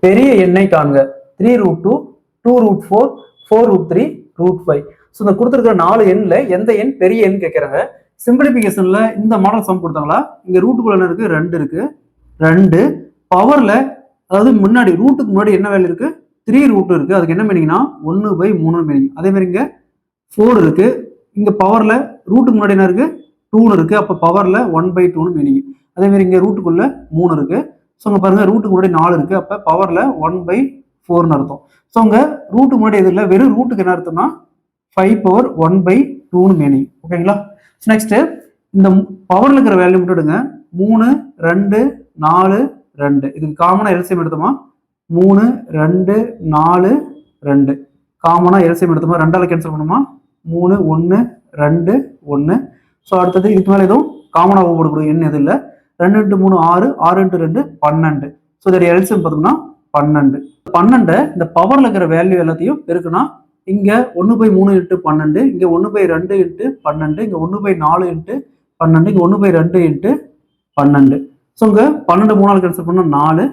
பெரிய எண்ணை காண்க. 3√2, 2√4, 4√3, √5. ஸோ இந்த கொடுத்துருக்கிற 4 எண்ணில் எந்த எண் பெரிய எண் கேட்குறாங்க. சிம்பிளிஃபிகேஷன்ல இந்த மாடல் சம் கொடுத்தாங்களா, இங்க ரூட்டுக்குள்ள என்ன இருக்கு, 2 இருக்கு. 2 பவர்ல, அதாவது முன்னாடி ரூட்டுக்கு முன்னாடி என்ன வேல்யூ இருக்கு, 3√2 இருக்கு. அதுக்கு என்ன மீனிங்னா 1/3 மீனிங். அதே மாதிரி இங்க 4 இருக்கு. இங்க பவர்ல ரூட்டுக்கு முன்னாடி என்ன இருக்கு, 2 இருக்கு. அப்ப பவர்ல 1/2 மீனிங். அதே மாதிரி இங்க ரூட்டுக்குள்ள 3 இருக்கு. ஸோ இங்க பாருங்க ரூட்டுக்கு முன்னாடி 4 இருக்கு. அப்ப பவர்ல 1/4 அர்த்தம். ஸோ இங்க ரூட்டுக்கு முன்னாடி எது இல்லை, வெறும் ரூட்டுக்கு என்ன அர்த்தம்னா 5/1/2 மீனிங். ஓகேங்களா. நெக்ஸ்ட் இந்த பவர்ல இருக்கிற வேல்யூ மட்டும் எடுங்க. 3, 2, 4, 2. இதுக்கு காமனா எல்சிஎம் எடுத்தோமா 3, 2, 4, 2. காமனா எல்சிஎம் எடுத்தோமா 2ஆல கேன்சல் பண்ணுமா 3, 1, 2, 1. ஸோ அடுத்தது இதுக்கு மேலே எதுவும் காமனா போடக்கூடிய எண் எது இல்லை. 2 × 3 6, 6 × 2 12. ஸோ இதோட எல்சிஎம் பார்த்தோம்னா 12. 12 இந்த பவர்ல இருக்கிற வேல்யூ எல்லாத்தையும் பெருக்குனா இங்க 1/3 × 12, இங்க 1/2 × 12, இங்க 1/4 × 12, இங்க 1/2 × 12. ஸோ இங்க 12 3ஆல் கேன்சல் பண்ணா 4,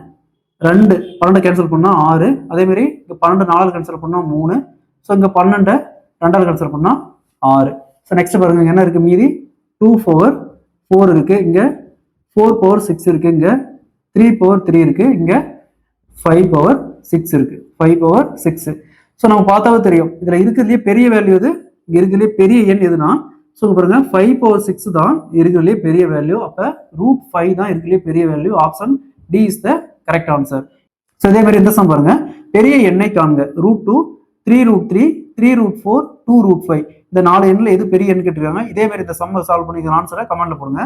2 12 கேன்சல் பண்ணா 6. அதே மாதிரி இங்க 12 4ஆல் கேன்சல் பண்ணா 3. ஸோ இங்க 12 2ஆல் கேன்சல் பண்ணா 6. ஸோ நெக்ஸ்ட் பாருங்க என்ன இருக்கு மீதி, 2/4 இருக்கு. இங்க 4/6 இருக்கு. இங்க 3/3 இருக்கு. இங்க 5/6 இருக்கு. 5/6. ஸோ நம்ம பார்த்தாவே தெரியும் இதுல இருக்கிறதுலே பெரிய வேல்யூ எது, இங்க இருக்கிறதுலே பெரிய எண் எதுனா, ஸோ பாருங்க 5/6 தான் இருக்கிறதுலே பெரிய வேல்யூ. அப்ப √5 தான் இருக்கிறதுலே பெரிய value. Option D is the correct answer. So இதே மாதிரி இந்த சம் பாருங்க, பெரிய எண்ணை காண்க. √2, 3√3, 3√4, 2√5. இந்த 4 எண்ணில் எது பெரிய எண் கேட்டிருக்காங்க. இதே மாதிரி இந்த சம் சால்வ் பண்ணி ஆன்சரை கமெண்ட்ல போடுங்க.